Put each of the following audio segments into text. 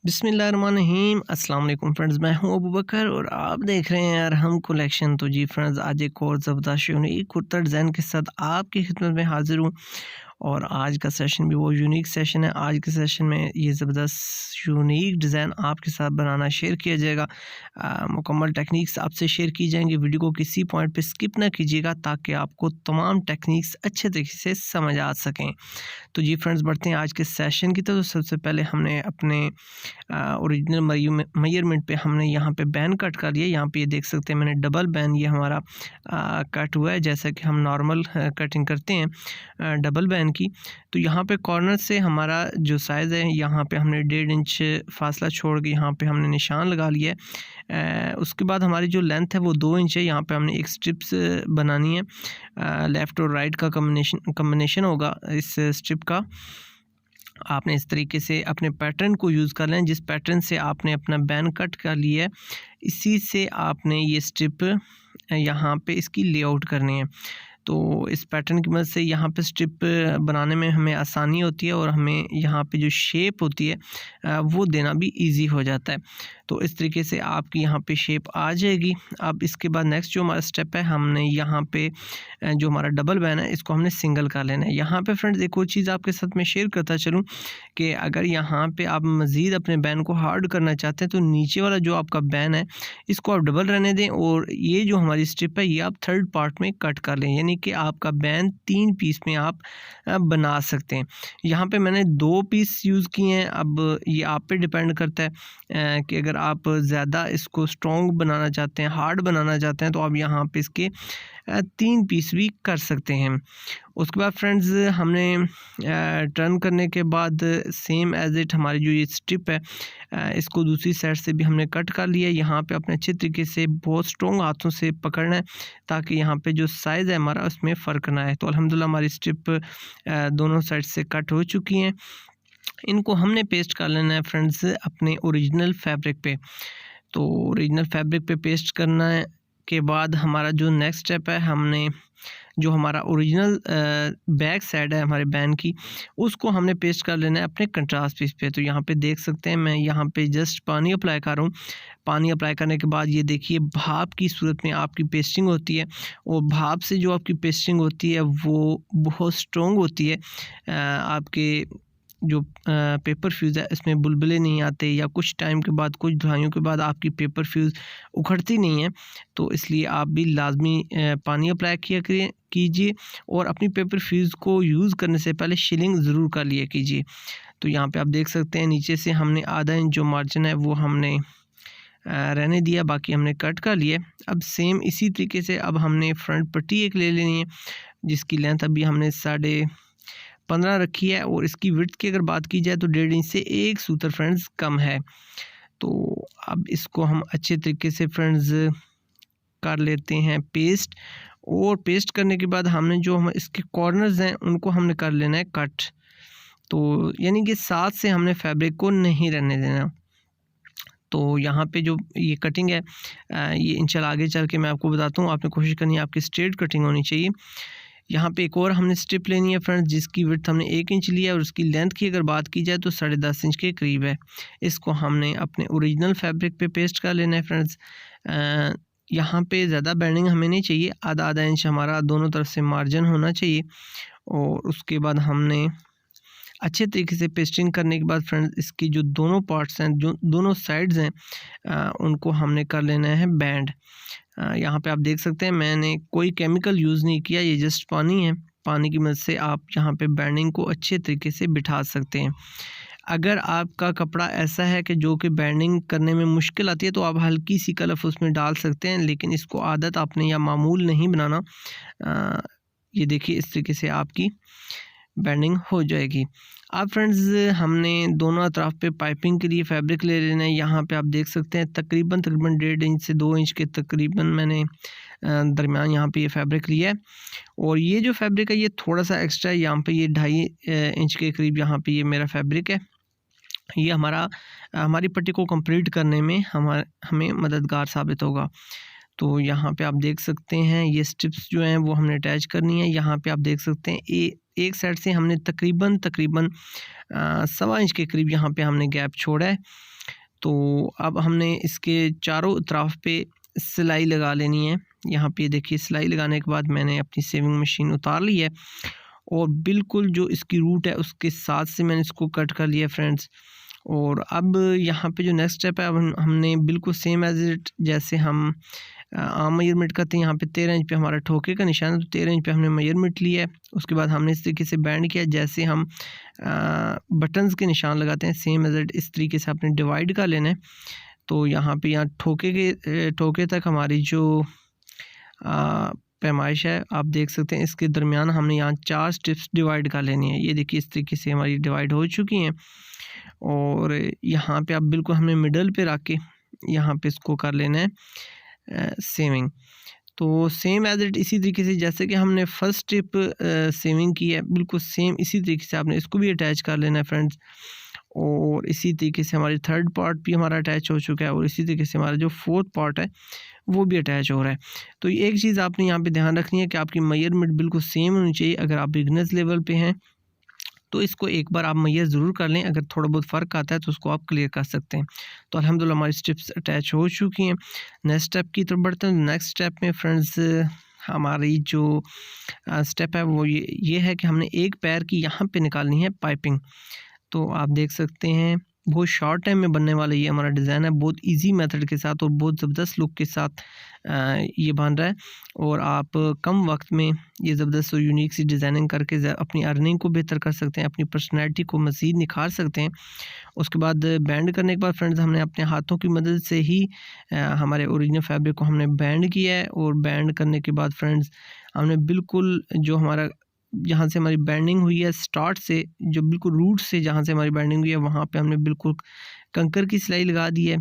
बिस्मिल्लाहिर्रहमानिर्रहीम अस्सलाम वालेकुम फ्रेंड्स, मैं हूं अबू बकर और आप देख रहे हैं हम कलेक्शन। तो जी फ्रेंड्स, आज एक और ज़बरदस्त यूनिक कुर्ता डिज़ाइन के साथ आपकी खिदमत में हाजिर हूं और आज का सेशन भी वो यूनिक सेशन है। आज के सेशन में ये ज़बरदस्त यूनिक डिज़ाइन आपके साथ बनाना शेयर किया जाएगा। मुकम्मल टेक्निक्स आपसे शेयर की जाएंगी। वीडियो को किसी पॉइंट पे स्किप ना कीजिएगा ताकि आपको तमाम टेक्निक्स अच्छे तरीके से समझ आ सकें। तो जी फ्रेंड्स, बढ़ते हैं आज के सेशन की तरफ। तो सबसे पहले हमने अपने ओरिजिनल मेजरमेंट पे हमने यहाँ पे बैन कट कर लिया। यहाँ पे ये देख सकते हैं मैंने डबल बैन ये हमारा कट हुआ है, जैसा कि हम नॉर्मल कटिंग करते हैं डबल बैन की। तो यहाँ पे कॉर्नर से हमारा जो साइज़ है, यहाँ पे हमने 1.5 इंच फासला छोड़ के यहाँ पे हमने निशान लगा लिया है। उसके बाद हमारी जो लेंथ है वो 2 इंच है। यहाँ पे हमने एक स्ट्रिप्स बनानी है, लेफ़्ट और राइट का कम्बिनेशन होगा इस स्ट्रिप का। आपने इस तरीके से अपने पैटर्न को यूज़ कर लें, जिस पैटर्न से आपने अपना बैन कट कर लिया है इसी से आपने ये स्ट्रिप यहाँ पे इसकी लेआउट करनी है। तो इस पैटर्न की मदद से यहाँ पे स्ट्रिप बनाने में हमें आसानी होती है और हमें यहाँ पे जो शेप होती है वो देना भी इजी हो जाता है। तो इस तरीके से आपकी यहाँ पे शेप आ जाएगी। अब इसके बाद नेक्स्ट जो हमारा स्टेप है, हमने यहाँ पे जो हमारा डबल बैन है इसको हमने सिंगल कर लेना है। यहाँ पे फ्रेंड्स एक और चीज़ आपके साथ मैं शेयर करता चलूँ कि अगर यहाँ पे आप मज़ीद अपने बैन को हार्ड करना चाहते हैं तो नीचे वाला जो आपका बैन है इसको आप डबल रहने दें और ये जो हमारी स्ट्रिप है ये आप थर्ड पार्ट में कट कर लें, यानी कि आपका बैन 3 पीस में आप बना सकते हैं। यहाँ पे मैंने 2 पीस यूज़ किए हैं। अब ये आप पे डिपेंड करता है कि अगर आप ज़्यादा इसको स्ट्रॉन्ग बनाना चाहते हैं, हार्ड बनाना चाहते हैं तो आप यहाँ पे इसके 3 पीस भी कर सकते हैं। उसके बाद फ्रेंड्स हमने टर्न करने के बाद सेम एज इट हमारी जो ये स्ट्रिप है इसको दूसरी साइड से भी हमने कट कर लिया। यहाँ पे अपने अच्छे तरीके से बहुत स्ट्रॉन्ग हाथों से पकड़ना है ताकि यहाँ पे जो साइज़ है हमारा उसमें फ़र्क ना आए। तो अल्हम्दुलिल्लाह हमारी स्ट्रिप दोनों साइड से कट हो चुकी हैं। इनको हमने पेस्ट कर लेना है फ्रेंड्स अपने ओरिजिनल फैब्रिक पे। तो ओरिजिनल फैब्रिक पे पेस्ट करना है के बाद हमारा जो नेक्स्ट स्टेप है, हमने जो हमारा ओरिजिनल बैक साइड है हमारे बैन की उसको हमने पेस्ट कर लेना है अपने कंट्रास्ट पीस पे। तो यहाँ पे देख सकते हैं मैं यहाँ पे जस्ट पानी अप्लाई कर रहा हूँ। पानी अप्लाई करने के बाद ये देखिए भाप की सूरत में आपकी पेस्टिंग होती है और भाप से जो आपकी पेस्टिंग होती है वो बहुत स्ट्रॉन्ग होती है। आपके जो पेपर फ्यूज़ है इसमें बुलबुले नहीं आते या कुछ टाइम के बाद, कुछ धुलाइयों के बाद आपकी पेपर फ्यूज़ उखड़ती नहीं है। तो इसलिए आप भी लाजमी पानी अप्लाई कीजिए और अपनी पेपर फ्यूज़ को यूज़ करने से पहले शिलिंग ज़रूर कर लिया कीजिए। तो यहाँ पे आप देख सकते हैं नीचे से हमने आधा इंच जो मार्जिन है वो हमने रहने दिया, बाकी हमने कट कर लिया। अब सेम इसी तरीके से अब हमने फ्रंट पट्टी एक ले लेनी है जिसकी लेंथ अभी हमने 15.5 रखी है और इसकी विड्थ की अगर बात की जाए तो 1.5 इंच से 1 सूत्र फ्रेंड्स कम है। तो अब इसको हम अच्छे तरीके से फ्रेंड्स कर लेते हैं पेस्ट और पेस्ट करने के बाद हमने जो हम इसके कॉर्नर्स हैं उनको हमने कर लेना है कट। तो यानी कि साथ से हमने फैब्रिक को नहीं रहने देना। तो यहाँ पे जो ये कटिंग है ये इंशाल्लाह आगे चल के मैं आपको बताता हूँ। आपने कोशिश करनी है आपकी स्ट्रेट कटिंग होनी चाहिए। यहाँ पे एक और हमने स्ट्रिप लेनी है फ्रेंड्स जिसकी विड्थ हमने 1 इंच लिया और उसकी लेंथ की अगर बात की जाए तो 10.5 इंच के करीब है। इसको हमने अपने ओरिजिनल फैब्रिक पे पेस्ट कर लेना है फ्रेंड्स। यहाँ पे ज़्यादा बेंडिंग हमें नहीं चाहिए, आधा इंच हमारा दोनों तरफ से मार्जिन होना चाहिए। और उसके बाद हमने अच्छे तरीके से पेस्टिंग करने के बाद फ्रेंड्स इसकी जो दोनों पार्ट्स हैं, जो दोनों साइड्स हैं उनको हमने कर लेना है बैंड। यहाँ पे आप देख सकते हैं मैंने कोई केमिकल यूज़ नहीं किया, ये जस्ट पानी है। पानी की मदद से आप यहाँ पे बैंडिंग को अच्छे तरीके से बिठा सकते हैं। अगर आपका कपड़ा ऐसा है कि जो कि बैंडिंग करने में मुश्किल आती है तो आप हल्की सी कलफ उसमें डाल सकते हैं, लेकिन इसको आदत आपने या मामूल नहीं बनाना। ये देखिए इस तरीके से आपकी बैंडिंग हो जाएगी। अब फ्रेंड्स हमने दोनों अतराफ पे पाइपिंग के लिए फैब्रिक ले लेना है। यहाँ पे आप देख सकते हैं तकरीबन 1.5 इंच से 2 इंच के तकरीबन मैंने दरमियान यहाँ पे ये फैब्रिक लिया है। और ये जो फैब्रिक है ये थोड़ा सा एक्स्ट्रा है, यहाँ पे ये 2.5 इंच के करीब यहाँ पे ये मेरा फैब्रिक है। ये हमारी पट्टी को कंप्लीट करने में हमें मददगार साबित होगा। तो यहाँ पे आप देख सकते हैं ये स्ट्रिप्स जो हैं वो हमने अटैच करनी है। यहाँ पे आप देख सकते हैं एक साइड से हमने तकरीबन 1.25 इंच के करीब यहाँ पे हमने गैप छोड़ा है। तो अब हमने इसके चारों तरफ पे सिलाई लगा लेनी है। यहाँ पे देखिए सिलाई लगाने के बाद मैंने अपनी सेविंग मशीन उतार ली है और बिल्कुल जो इसकी रूट है उसके साथ से मैंने इसको कट कर लिया फ्रेंड्स। और अब यहाँ पे जो नेक्स्ट स्टेप है, अब हमने बिल्कुल सेम एज इट जैसे हम आम मेजरमेंट करते हैं। यहाँ पे 13 इंच पे हमारा ठोके का निशान है, तो 13 इंच पे हमने मेजरमेंट लिया है। उसके बाद हमने इस तरीके से बैंड किया जैसे हम बटन्स के निशान लगाते हैं, सेम एज इट इस तरीके से आपने डिवाइड कर लेना है। तो यहाँ पे ठोके तक हमारी जो पैमाइश है आप देख सकते हैं, इसके दरमियान हमने यहाँ 4 स्ट्रिप्स डिवाइड कर लेनी है। ये देखिए इस तरीके से हमारी डिवाइड हो चुकी हैं। और यहाँ पे आप बिल्कुल हमें मिडल पे रख के यहाँ पे इसको कर लेना है सेविंग। तो सेम एज इट इसी तरीके से जैसे कि हमने फर्स्ट स्ट्रिप सेविंग की है, बिल्कुल सेम इसी तरीके से आपने इसको भी अटैच कर लेना है फ्रेंड्स। और इसी तरीके से हमारी थर्ड पार्ट भी हमारा अटैच हो चुका है और इसी तरीके से हमारा जो फोर्थ पार्ट है वो भी अटैच हो रहा है। तो एक चीज़ आपने यहाँ पे ध्यान रखनी है कि आपकी मेजरमेंट बिल्कुल सेम होनी चाहिए। अगर आप बिगनर्स लेवल पे हैं तो इसको एक बार आप मेजर ज़रूर कर लें, अगर थोड़ा बहुत फ़र्क आता है तो उसको आप क्लियर कर सकते हैं। तो अल्हम्दुलिल्लाह हमारी स्टेप्स अटैच हो चुकी हैं। नेक्स्ट स्टेप की तरफ बढ़ते हैं। नेक्स्ट स्टेप में फ्रेंड्स हमारी जो स्टेप है वो ये है कि हमने एक पैर की यहाँ पे निकालनी है पाइपिंग। तो आप देख सकते हैं बहुत शॉर्ट टाइम में बनने वाला ये हमारा डिज़ाइन है, बहुत इजी मेथड के साथ और बहुत ज़बरदस्त लुक के साथ ये बन रहा है। और आप कम वक्त में ये ज़बरदस्त और यूनिक सी डिज़ाइनिंग करके अपनी अर्निंग को बेहतर कर सकते हैं, अपनी पर्सनैलिटी को मज़ीद निखार सकते हैं। उसके बाद बैंड करने के बाद फ्रेंड्स हमने अपने हाथों की मदद से ही हमारे ओरिजिनल फैब्रिक को हमने बैंड किया है। और बैंड करने के बाद फ्रेंड्स हमने बिल्कुल जो हमारा जहाँ से हमारी बैंडिंग हुई है स्टार्ट से, जो बिल्कुल रूट से जहाँ से हमारी बैंडिंग हुई है वहाँ पे हमने बिल्कुल कंकर की सिलाई लगा दी है।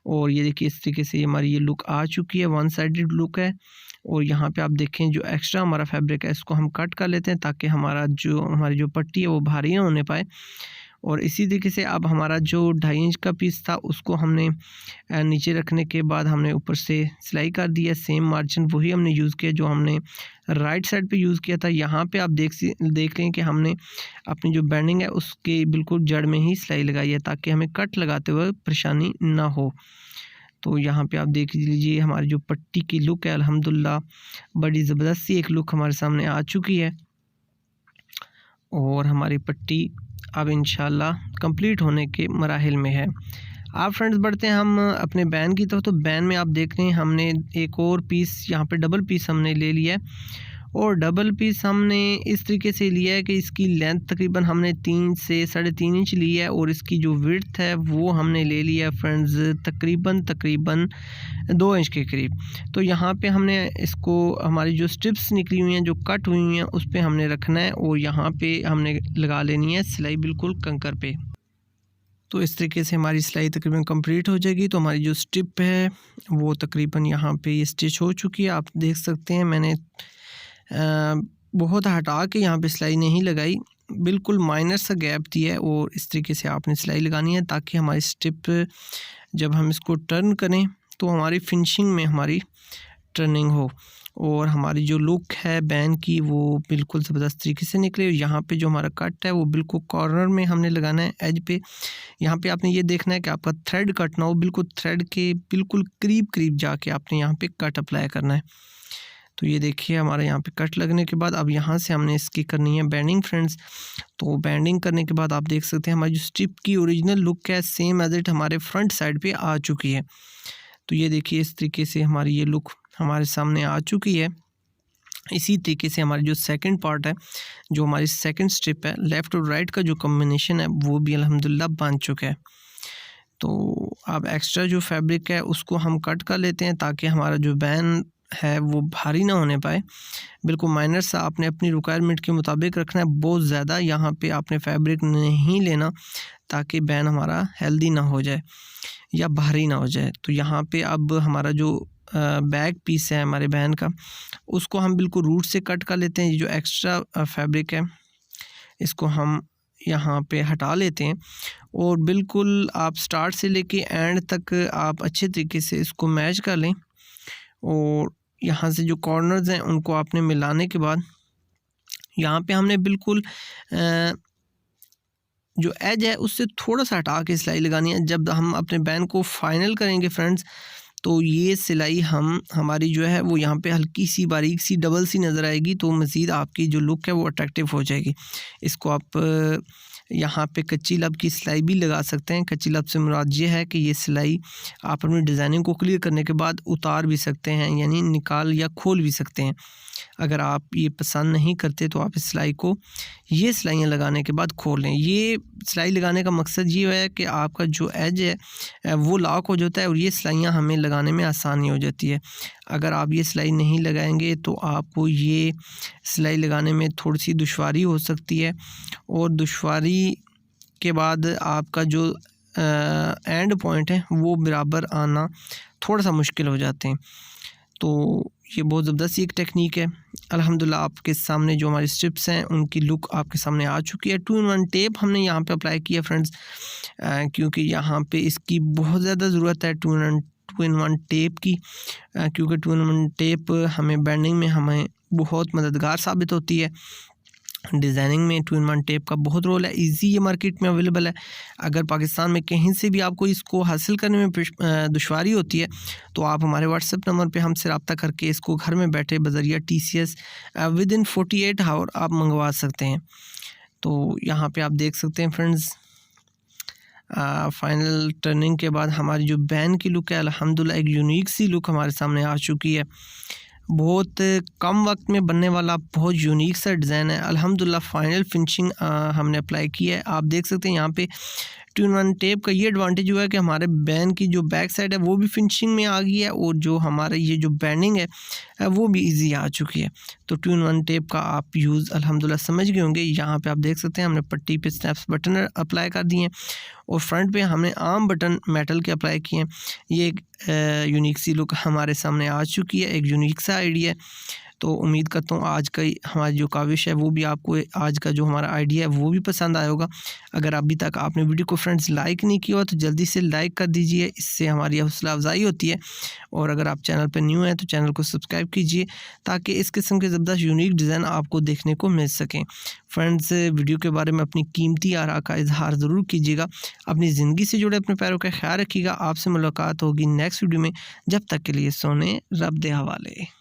और ये देखिए इस तरीके से हमारी ये लुक आ चुकी है, वन साइडेड लुक है। और यहाँ पे आप देखें जो एक्स्ट्रा हमारा फैब्रिक है इसको हम कट कर लेते हैं ताकि हमारी जो पट्टी है वो भारी ना होने पाए। और इसी तरीके से अब हमारा जो 2.5 इंच का पीस था उसको हमने नीचे रखने के बाद हमने ऊपर से सिलाई कर दिया। सेम मार्जिन वही हमने यूज़ किया जो हमने राइट साइड पे यूज़ किया था। यहाँ पे आप देख लें कि हमने अपनी जो बैंडिंग है उसके बिल्कुल जड़ में ही सिलाई लगाई है ताकि हमें कट लगाते हुए परेशानी ना हो। तो यहाँ पे आप देख लीजिए हमारी जो पट्टी की लुक है अल्हम्दुलिल्लाह बड़ी ज़बरदस्त सी एक लुक हमारे सामने आ चुकी है। और हमारी पट्टी अब इंशाल्लाह कंप्लीट होने के मराहिल में है। आप फ्रेंड्स बढ़ते हैं हम अपने बैन की तरफ। तो बैन में आप देख रहे हैं हमने एक और पीस यहाँ पे डबल पीस हमने ले लिया है। और डबल पीस हमने इस तरीके से लिया है कि इसकी लेंथ तकरीबन हमने 3 से 3.5 इंच ली है और इसकी जो विड्थ है वो हमने ले लिया है फ्रेंड्स तकरीबन 2 इंच के करीब। तो यहाँ पे हमने इसको हमारी जो स्ट्रिप्स निकली हुई हैं जो कट हुई हुई हैं उस पर हमने रखना है और यहाँ पे हमने लगा लेनी है सिलाई बिल्कुल कंकर पे। तो इस तरीके से हमारी सिलाई तकरीबन कंप्लीट हो जाएगी। तो हमारी जो स्ट्रिप है वो तकरीबन यहाँ पे ये स्टिच हो चुकी है। आप देख सकते हैं मैंने बहुत हटा के यहाँ पे सिलाई नहीं लगाई, बिल्कुल माइनर सा गैप दिया है। और इस तरीके से आपने सिलाई लगानी है ताकि हमारी स्ट्रिप जब हम इसको टर्न करें तो हमारी फिनिशिंग में हमारी टर्निंग हो और हमारी जो लुक है बैन की वो बिल्कुल ज़बरदस्त तरीके से निकले। यहाँ पे जो हमारा कट है वो बिल्कुल कॉर्नर में हमने लगाना है एज पे। यहाँ पे आपने ये देखना है कि आपका थ्रेड कट ना हो, बिल्कुल थ्रेड के बिल्कुल करीब जाके आपने यहाँ पे कट अप्लाई करना है। तो ये देखिए हमारे यहाँ पे कट लगने के बाद अब यहाँ से हमने इसकी करनी है बैंडिंग फ्रेंड्स। तो बैंडिंग करने के बाद आप देख सकते हैं हमारी जो स्ट्रिप की ओरिजिनल लुक है सेम एज इट हमारे फ्रंट साइड पे आ चुकी है। तो ये देखिए इस तरीके से हमारी ये लुक हमारे सामने आ चुकी है। इसी तरीके से हमारी जो सेकंड पार्ट है, जो हमारी सेकंड स्ट्रिप है, लेफ़्ट और राइट का जो कॉम्बिनेशन है वो भी अल्हम्दुलिल्लाह बन चुका है। तो अब एक्स्ट्रा जो फैब्रिक है उसको हम कट कर लेते हैं ताकि हमारा जो बैन है वो भारी ना होने पाए। बिल्कुल माइनर सा आपने अपनी रिक्वायरमेंट के मुताबिक रखना है, बहुत ज़्यादा यहाँ पे आपने फैब्रिक नहीं लेना ताकि बैन हमारा हेल्दी ना हो जाए या भारी ना हो जाए। तो यहाँ पे अब हमारा जो बैक पीस है हमारे बैन का उसको हम बिल्कुल रूट से कट कर लेते हैं। ये जो एक्स्ट्रा फैब्रिक है इसको हम यहाँ पे हटा लेते हैं और बिल्कुल आप स्टार्ट से लेके एंड तक आप अच्छे तरीके से इसको मैच कर लें। और यहाँ से जो कॉर्नर्स हैं उनको आपने मिलाने के बाद यहाँ पे हमने बिल्कुल जो एज है उससे थोड़ा सा हटा के सिलाई लगानी है। जब हम अपने बैन को फाइनल करेंगे फ्रेंड्स, तो ये सिलाई हमारी जो है वो यहाँ पे हल्की सी बारीक सी डबल सी नज़र आएगी, तो मज़ीद आपकी जो लुक है वो अट्रैक्टिव हो जाएगी। इसको आप यहाँ पे कच्ची लब की सिलाई भी लगा सकते हैं। कच्ची लब से मुराद ये है कि ये सिलाई आप अपनी डिज़ाइनिंग को क्लियर करने के बाद उतार भी सकते हैं, यानी निकाल या खोल भी सकते हैं। अगर आप ये पसंद नहीं करते तो आप इस सिलाई को ये सिलाइयाँ लगाने के बाद खोल लें। ये सिलाई लगाने का मकसद ये है कि आपका जो एज है वो लॉक हो जाता है और ये सिलाइयाँ हमें लगाने में आसानी हो जाती है। अगर आप ये सिलाई नहीं लगाएंगे तो आपको ये सिलाई लगाने में थोड़ी सी दुश्वारी हो सकती है, और दुश्वारी के बाद आपका जो एंड पॉइंट है वो बराबर आना थोड़ा सा मुश्किल हो जाते हैं। तो ये बहुत ज़बरदस्त एक टेक्निक है। अल्हम्दुलिल्लाह आपके सामने जो हमारी स्ट्रिप्स हैं उनकी लुक आपके सामने आ चुकी है। 2-in-1 टेप हमने यहाँ पे अप्लाई किया फ्रेंड्स, क्योंकि यहाँ पे इसकी बहुत ज़्यादा ज़रूरत है 2-in-1 टेप की, क्योंकि 2-in-1 टेप हमें बैंडिंग में हमें बहुत मददगार साबित होती है। डिज़ाइनिंग में 2-in-1 टेप का बहुत रोल है। इजी ये मार्केट में अवेलेबल है। अगर पाकिस्तान में कहीं से भी आपको इसको हासिल करने में दुश्वारी होती है तो आप हमारे व्हाट्सएप नंबर पे हमसे रब्ता करके इसको घर में बैठे बज़रिया TCS विदिन 48 आवर आप मंगवा सकते हैं। तो यहाँ पे आप देख सकते हैं फ्रेंड्स, फाइनल टर्निंग के बाद हमारी जो बैन की लुक है अल्हम्दुलिल्लाह एक यूनिक सी लुक हमारे सामने आ चुकी है। बहुत कम वक्त में बनने वाला बहुत यूनिक सा डिज़ाइन है। अल्हम्दुलिल्लाह फ़ाइनल फिनिशिंग हमने अप्लाई की है। आप देख सकते हैं यहाँ पे 2-in-1 टेप का ये एडवांटेज हुआ है कि हमारे बैन की जो बैक साइड है वो भी फिनिशिंग में आ गई है, और जो हमारा ये जो बैंडिंग है वो भी इजी आ चुकी है। तो 2-in-1 टेप का आप यूज़ अल्हम्दुलिल्लाह समझ गए होंगे। यहाँ पे आप देख सकते हैं हमने पट्टी पे स्नैप्स बटन अप्लाई कर दिए हैं, और फ्रंट पे हमने आर्म बटन मेटल के अप्लाई किए हैं। ये एक यूनिक सी लुक हमारे सामने आ चुकी है, एक यूनिक सा आइडिया है। तो उम्मीद करता हूँ आज का हमारी जो काविश है वो भी आपको, आज का जो हमारा आइडिया है वो भी पसंद आया होगा। अगर अभी तक आपने वीडियो को फ्रेंड्स लाइक नहीं किया हो तो जल्दी से लाइक कर दीजिए, इससे हमारी हौसला अफजाई होती है। और अगर आप चैनल पर न्यू हैं तो चैनल को सब्सक्राइब कीजिए ताकि इस किस्म के ज़बरदस्त यूनिक डिज़ाइन आपको देखने को मिल सकें। फ्रेंड्स, वीडियो के बारे में अपनी कीमती आरा का इजहार ज़रूर कीजिएगा। अपनी ज़िंदगी से जुड़े अपने पैरों का ख्याल रखिएगा। आपसे मुलाकात होगी नेक्स्ट वीडियो में। जब तक के लिए सोने रब दे हवाले।